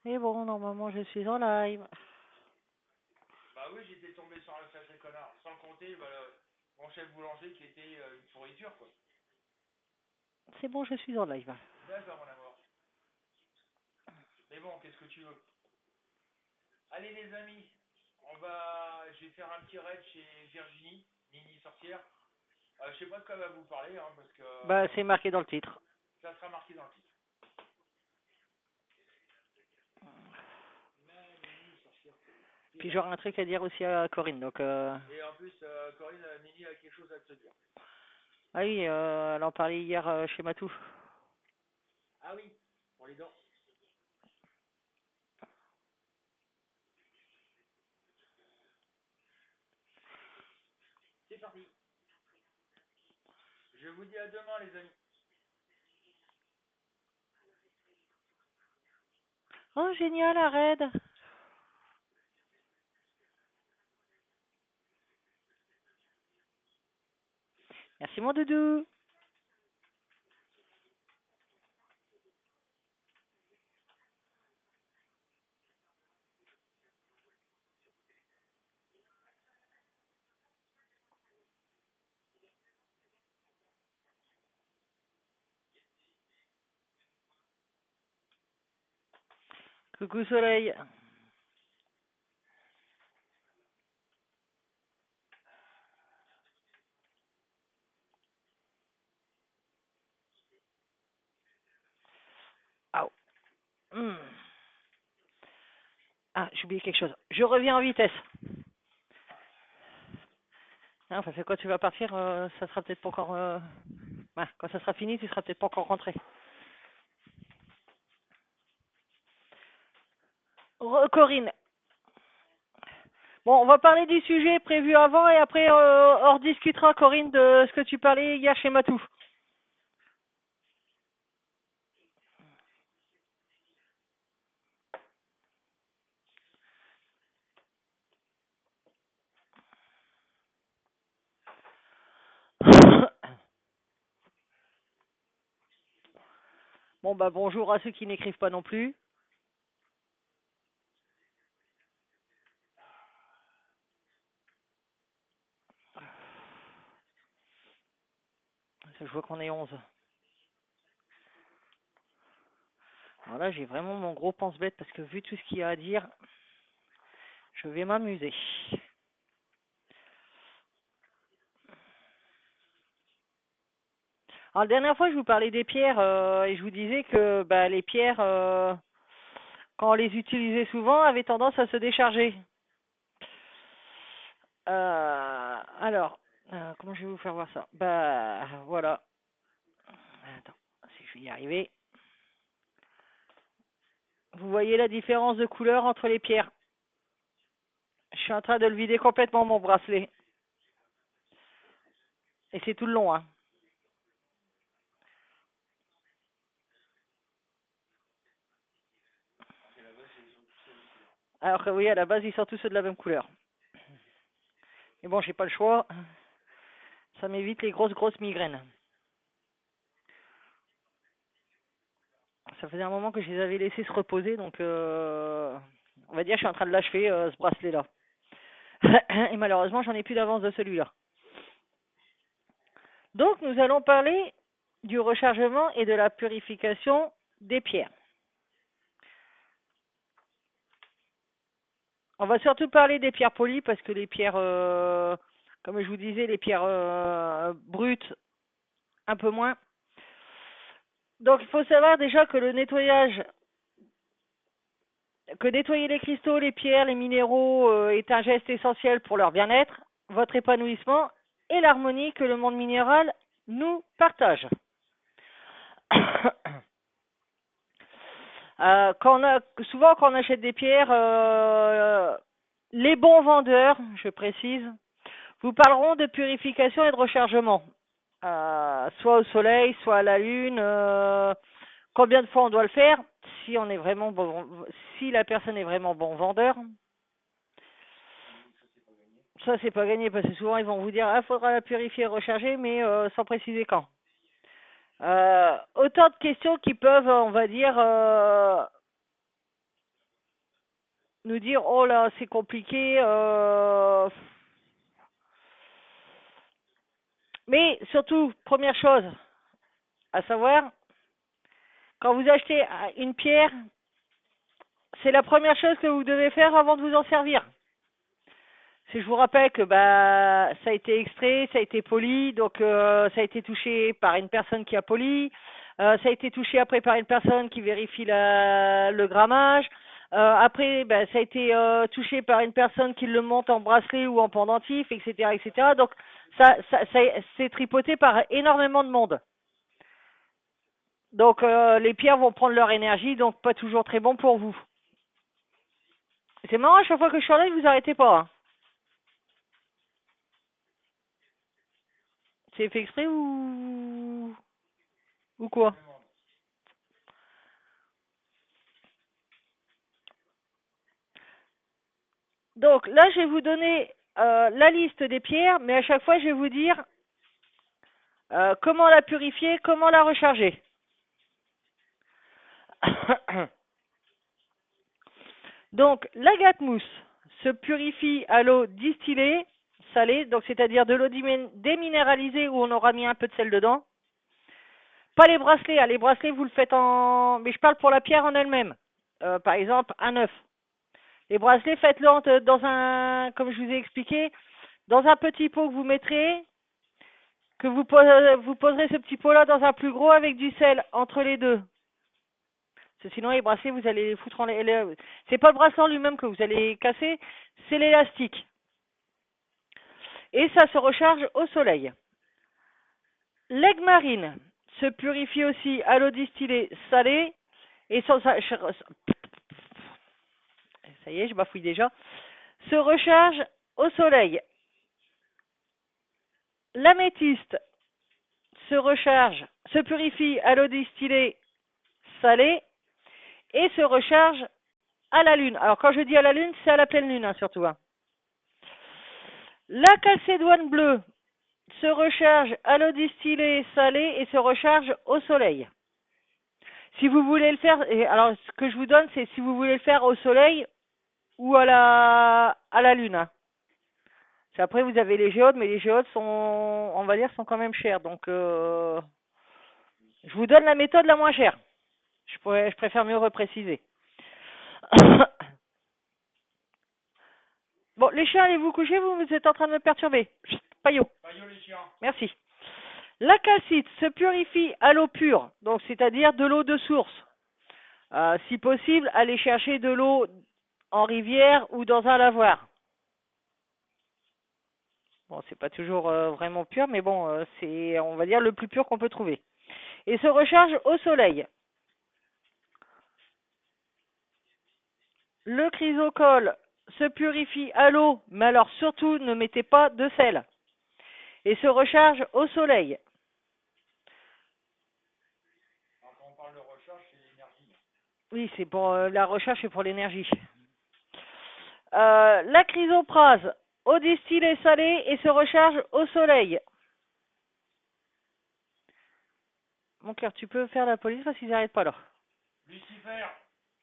Et bon, normalement, je suis en live. Bah oui, j'étais tombé sur un sacré connard. Sans compter mon chef boulanger qui était une pourriture, quoi. C'est bon, je suis en live. D'accord, mon amour. Mais bon, qu'est-ce que tu veux? Allez, les amis, je vais faire un petit raid chez Virginie, Nini Sorcière. Je sais pas de quoi elle va vous parler, hein, parce que Bah, c'est marqué dans le titre. ça sera marqué dans le titre. Puis j'aurai un truc à dire aussi à Corinne, donc... Et en plus, Corinne, Nini a quelque chose à te dire. Ah oui, elle en parlait hier chez Matou. Ah oui, pour les dents. C'est parti. Je vous dis à demain, les amis. Oh, génial, arrête. Merci, mon doudou. Coucou, soleil. Ah, ah, j'ai oublié quelque chose. Je reviens en vitesse. Hein, parce que quand tu vas partir, ça sera peut-être pas encore... ouais, quand ça sera fini, tu seras peut-être pas encore rentré. Corinne. Bon, on va parler du sujet prévu avant et après on rediscutera, Corinne, de ce que tu parlais hier chez Matou. Bon, bah bonjour à ceux qui n'écrivent pas non plus. Je vois qu'on est 11. Alors là, j'ai vraiment mon gros pense-bête parce que vu tout ce qu'il y a à dire, je vais m'amuser. Alors, la dernière fois, je vous parlais des pierres et je vous disais que bah, les pierres, quand on les utilisait souvent, avaient tendance à se décharger. Alors, comment je vais vous faire voir ça? Bah, voilà. Attends, si je vais y arriver. Vous voyez la différence de couleur entre les pierres? Je suis en train de le vider complètement, mon bracelet. Et c'est tout le long, hein. Alors que oui, à la base, ils sont tous ceux de la même couleur. Mais bon, j'ai pas le choix. Ça m'évite les grosses migraines. Ça faisait un moment que je les avais laissés se reposer, donc on va dire que je suis en train de l'achever, ce bracelet-là. Et malheureusement, j'en ai plus d'avance de celui-là. Donc, nous allons parler du rechargement et de la purification des pierres. On va surtout parler des pierres polies parce que les pierres, comme je vous disais, les pierres brutes, un peu moins. Donc, il faut savoir déjà que nettoyer les cristaux, les pierres, les minéraux est un geste essentiel pour leur bien-être, votre épanouissement et l'harmonie que le monde minéral nous partage. Souvent, quand on achète des pierres, les bons vendeurs, je précise, vous parleront de purification et de rechargement. Soit au soleil, soit à la lune. Combien de fois on doit le faire? Si on est vraiment bon, si la personne est vraiment bon vendeur, ça c'est pas gagné parce que souvent ils vont vous dire, ah, faudra la purifier et recharger, mais sans préciser quand. Autant de questions qui peuvent, on va dire, nous dire oh là c'est compliqué. Mais surtout, première chose à savoir, quand vous achetez une pierre, c'est la première chose que vous devez faire avant de vous en servir. Si je vous rappelle que ça a été extrait, ça a été poli, donc ça a été touché par une personne qui a poli, ça a été touché après par une personne qui vérifie le grammage, après ça a été touché par une personne qui le monte en bracelet ou en pendentif, etc., etc. Donc ça c'est tripoté par énormément de monde. Donc les pierres vont prendre leur énergie, donc pas toujours très bon pour vous. C'est marrant, à chaque fois que je suis en live, vous arrêtez pas. Hein. C'est fait exprès ou quoi? Donc là, je vais vous donner la liste des pierres, mais à chaque fois, je vais vous dire comment la purifier, comment la recharger. Donc, l'agate mousse se purifie à l'eau distillée, salée, donc c'est-à-dire de l'eau déminéralisée où on aura mis un peu de sel dedans. Pas les bracelets, hein. Les bracelets, vous le faites en... Mais je parle pour la pierre en elle-même. Par exemple, un œuf. Les bracelets, faites-le dans un... Comme je vous ai expliqué, dans un petit pot que vous mettrez, que vous poserez ce petit pot-là dans un plus gros avec du sel entre les deux. Parce que sinon, les bracelets, vous allez les foutre en... C'est pas le bracelet lui-même que vous allez casser, c'est l'élastique. Et ça se recharge au soleil. L'aigle marine se purifie aussi à l'eau distillée salée et ça y est, je bafouille déjà. Se recharge au soleil. L'améthyste se purifie à l'eau distillée salée et se recharge à la lune. Alors quand je dis à la lune, c'est à la pleine lune hein, surtout. Hein. La calcédoine bleue se recharge à l'eau distillée salée et se recharge au soleil. Si vous voulez le faire, alors ce que je vous donne, c'est si vous voulez le faire au soleil ou à la lune. Hein. Après, vous avez les géodes, mais les géodes sont, on va dire, sont quand même chères. Donc, je vous donne la méthode la moins chère. Je préfère mieux repréciser. Bon, les chiens, allez vous coucher, vous êtes en train de me perturber. Chut, Payot. Payot les chiens. Merci. La calcite se purifie à l'eau pure, donc c'est-à-dire de l'eau de source. Si possible, allez chercher de l'eau en rivière ou dans un lavoir. Bon, c'est pas toujours vraiment pur, mais bon, c'est, on va dire, le plus pur qu'on peut trouver. Et se recharge au soleil. Le chrysocole se purifie à l'eau, mais alors surtout ne mettez pas de sel. Et se recharge au soleil. Alors, quand on parle de recharge, c'est l'énergie. Oui, c'est pour la recherche et pour l'énergie. La chrysoprase, eau distillée salée et se recharge au soleil. Mon cœur, tu peux faire la police parce qu'ils n'arrêtent pas là. Lucifer.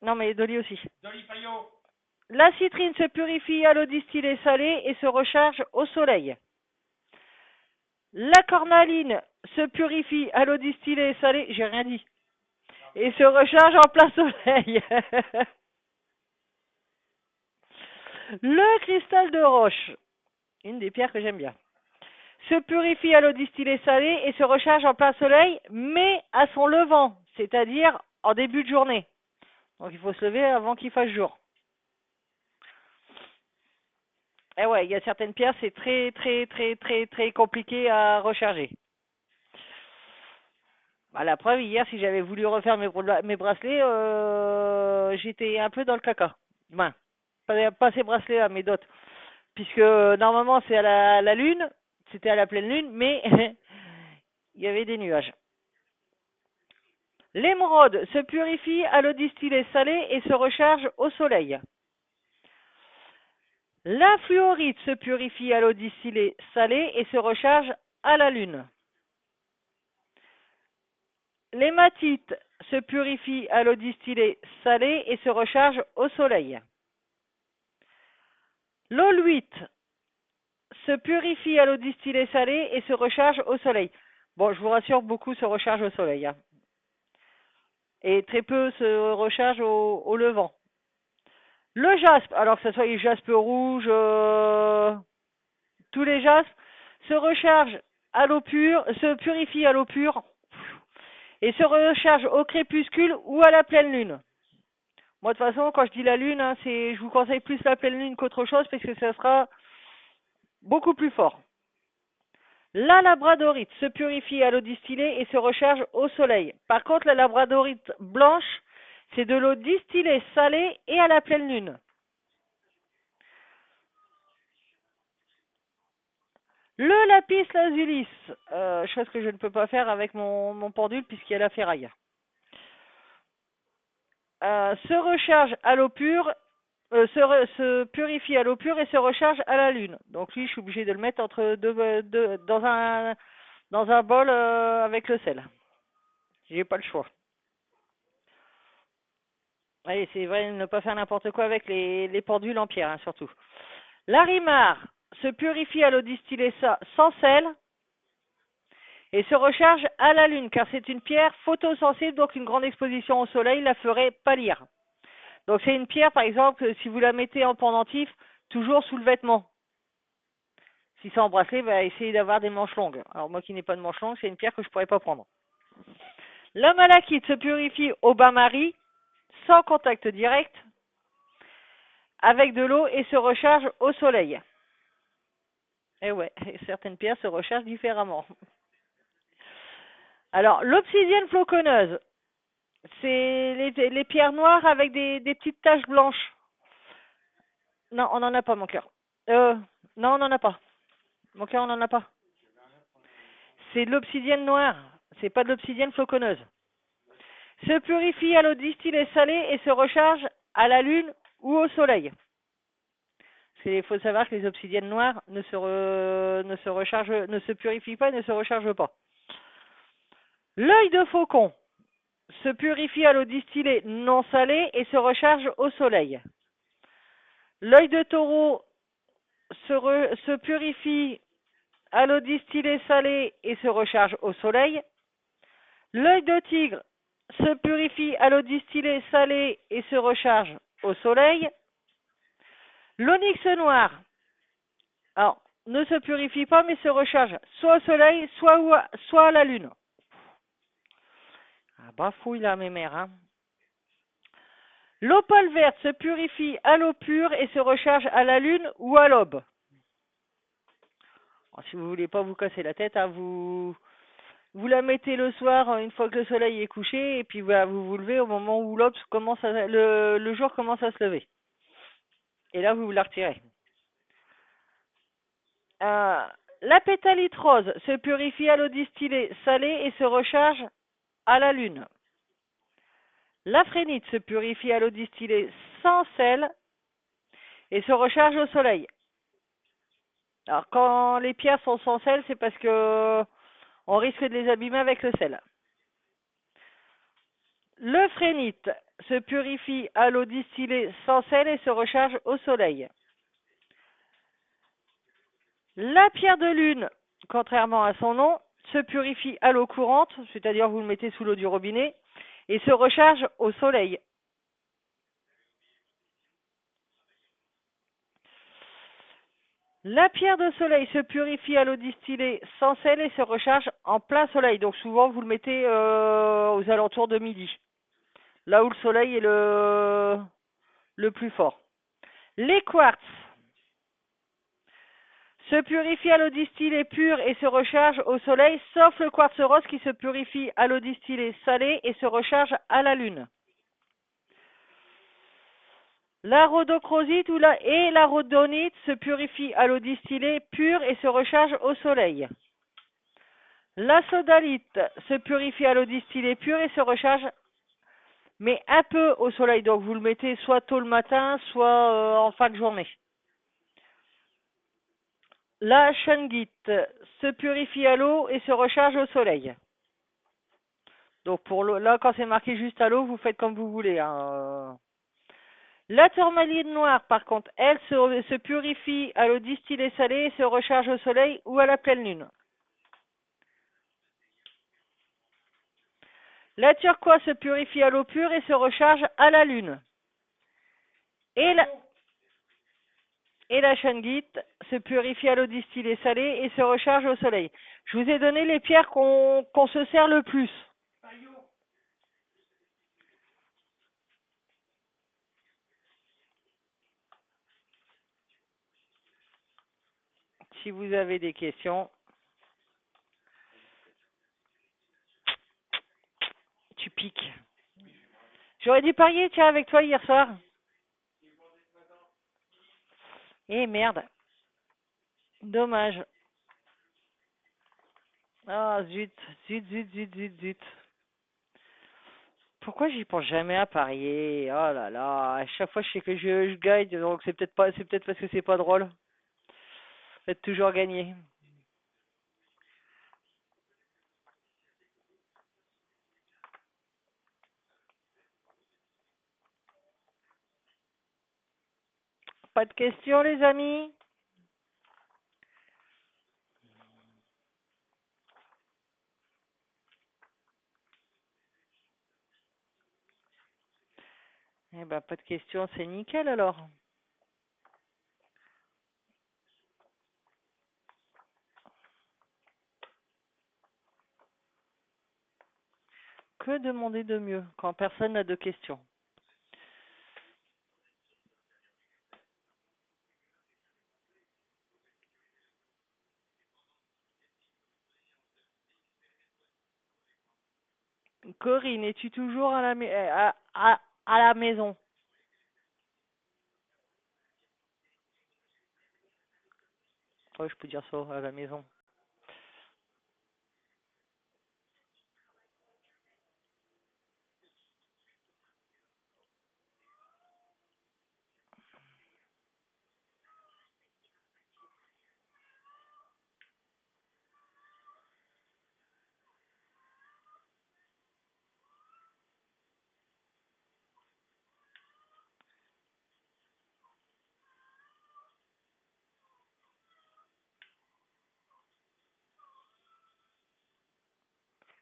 Non, mais Dolly aussi. Dolly Payot. La citrine se purifie à l'eau distillée salée et se recharge au soleil. La cornaline se purifie à l'eau distillée salée, j'ai rien dit, et se recharge en plein soleil. Le cristal de roche, une des pierres que j'aime bien, se purifie à l'eau distillée salée et se recharge en plein soleil, mais à son levant, c'est-à-dire en début de journée. Donc il faut se lever avant qu'il fasse jour. Et ouais, il y a certaines pierres, c'est très très très très très compliqué à recharger. Bah, la preuve, hier, si j'avais voulu refaire mes bracelets, j'étais un peu dans le caca. Ben, pas ces bracelets-là, mais d'autres. Puisque normalement, c'est à la lune, c'était à la pleine lune, mais il y avait des nuages. L'émeraude se purifie à l'eau distillée salée et se recharge au soleil. La fluorite se purifie à l'eau distillée salée et se recharge à la lune. L'hématite se purifie à l'eau distillée salée et se recharge au soleil. L'eau-huit se purifie à l'eau distillée salée et se recharge au soleil. Bon, je vous rassure, beaucoup se rechargent au soleil. Hein. Et très peu se rechargent au levant. Le jaspe, alors que ce soit les jaspes rouges, tous les jaspes, se rechargent à l'eau pure, se purifient à l'eau pure et se rechargent au crépuscule ou à la pleine lune. Moi, de toute façon, quand je dis la lune, hein, je vous conseille plus la pleine lune qu'autre chose parce que ça sera beaucoup plus fort. La labradorite se purifie à l'eau distillée et se recharge au soleil. Par contre, la labradorite blanche, c'est de l'eau distillée salée et à la pleine lune. Le lapis lazuli, chose que je ne peux pas faire avec mon pendule puisqu'il y a la ferraille. Se recharge à l'eau pure, se purifie à l'eau pure et se recharge à la lune. Donc lui, je suis obligé de le mettre entre dans un bol avec le sel. J'ai pas le choix. Allez, c'est vrai, ne pas faire n'importe quoi avec les pendules en pierre, hein, surtout. L'arimar se purifie à l'eau distillée sans sel et se recharge à la lune, car c'est une pierre photosensible, donc une grande exposition au soleil la ferait pâlir. Donc c'est une pierre, par exemple, si vous la mettez en pendentif, toujours sous le vêtement. Si c'est en bracelet, essayez d'avoir des manches longues. Alors moi qui n'ai pas de manches longues, c'est une pierre que je ne pourrais pas prendre. La malachite se purifie au bain-marie, sans contact direct, avec de l'eau et se recharge au soleil. Et ouais, certaines pierres se rechargent différemment. Alors, l'obsidienne floconneuse, c'est les pierres noires avec des petites taches blanches. Non, on n'en a pas, mon cœur. Non, on n'en a pas. Mon cœur, on n'en a pas. C'est de l'obsidienne noire. C'est pas de l'obsidienne floconneuse. Se purifie à l'eau distillée salée et se recharge à la lune ou au soleil. Il faut savoir que les obsidiennes noires ne se purifient pas et ne se rechargent pas. L'œil de faucon se purifie à l'eau distillée non salée et se recharge au soleil. L'œil de taureau se purifie à l'eau distillée salée et se recharge au soleil. L'œil de tigre se purifie à l'eau distillée salée et se recharge au soleil. L'onyx noir, alors, ne se purifie pas mais se recharge soit au soleil, soit à la lune. Ah, bafouille là, mes mères. Hein. L'opale verte se purifie à l'eau pure et se recharge à la lune ou à l'aube. Si vous voulez pas vous casser la tête, hein, vous la mettez le soir une fois que le soleil est couché et puis vous vous levez au moment où l'aube commence le jour commence à se lever. Et là vous la retirez. La pétalite rose se purifie à l'eau distillée salée et se recharge à la lune. La phrénite se purifie à l'eau distillée sans sel et se recharge au soleil. Alors quand les pierres sont sans sel, c'est parce que on risque de les abîmer avec le sel. Le phrénite se purifie à l'eau distillée sans sel et se recharge au soleil. La pierre de lune, contrairement à son nom, se purifie à l'eau courante, c'est-à-dire vous le mettez sous l'eau du robinet, et se recharge au soleil. La pierre de soleil se purifie à l'eau distillée sans sel et se recharge en plein soleil. Donc souvent vous le mettez aux alentours de midi, là où le soleil est le plus fort. Les quartz se purifie à l'eau distillée pure et se recharge au soleil, sauf le quartz rose qui se purifie à l'eau distillée salée et se recharge à la lune. La rhodochrosite et la rhodonite se purifient à l'eau distillée pure et se recharge au soleil. La sodalite se purifie à l'eau distillée pure et se recharge, mais un peu au soleil. Donc vous le mettez soit tôt le matin, soit en fin de journée. La shungite se purifie à l'eau et se recharge au soleil. Donc pour l'eau, là, quand c'est marqué juste à l'eau, vous faites comme vous voulez. Hein. La tourmaline noire, par contre, elle se purifie à l'eau distillée salée et se recharge au soleil ou à la pleine lune. La turquoise se purifie à l'eau pure et se recharge à la lune. Et la shungite se purifie à l'eau distillée salée et se recharge au soleil. Je vous ai donné les pierres qu'on se sert le plus. Si vous avez des questions, tu piques. J'aurais dû parier, tiens, avec toi hier soir. Eh merde. Dommage. Ah, zut, zut, zut, zut, zut, zut. Pourquoi j'y pense jamais à parier? Oh là là, à chaque fois je sais que je gagne, donc c'est peut-être parce que c'est pas drôle. Faites toujours gagner. Pas de questions, les amis? Eh ben, pas de questions, c'est nickel alors. Que demander de mieux quand personne n'a de questions? Corinne, es-tu toujours à à la maison? Ouais, je peux dire ça, à la maison.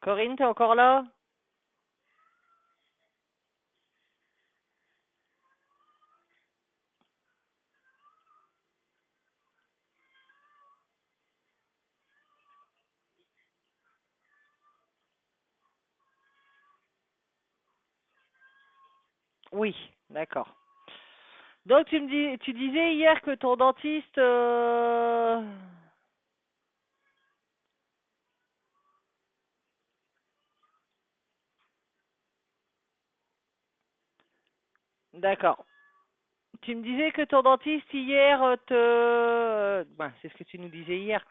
Corinne, t'es encore là? Oui, d'accord. Donc tu disais hier que ton dentiste, d'accord. Tu me disais que ton dentiste hier ben, c'est ce que tu nous disais hier.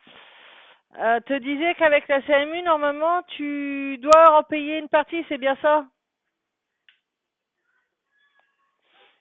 Te disait qu'avec la CMU, normalement, tu dois en payer une partie, c'est bien ça?